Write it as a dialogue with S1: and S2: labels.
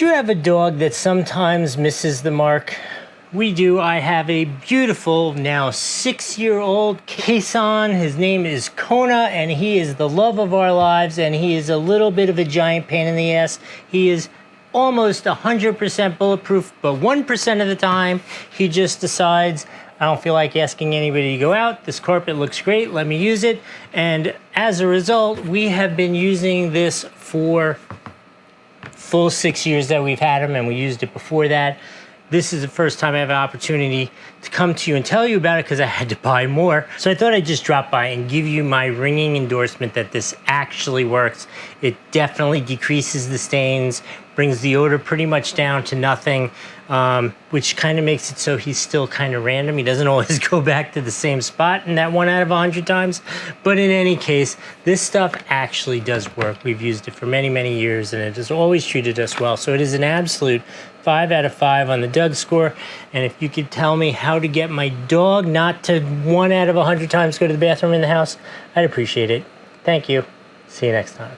S1: Do you have a dog that sometimes misses the mark? We do. I have a beautiful, now 6-year-old Kason. His name is Kona, and he is the love of our lives, and he is a little bit of a giant pain in the ass. He is almost 100% bulletproof, but 1% of the time, he just decides, I don't feel like asking anybody to go out. This carpet looks great. Let me use it. And as a result, we have been using this for full 6 years that we've had him, and we used it before that. This is the first time I have an opportunity to come to you and tell you about it because I had to buy more. So I thought I'd just drop by and give you my ringing endorsement that this actually works. It definitely decreases the stains, brings the odor pretty much down to nothing, which kind of makes it so he's still kind of random. He doesn't always go back to the same spot in that 1 out of 100 times. But in any case, this stuff actually does work. We've used it for many, many years, and it has always treated us well. So it is an absolute 5 out of 5 on the Doug score. And if you could tell me how to get my dog not to 1 out of 100 times go to the bathroom in the house, I'd appreciate it. Thank you. See you next time.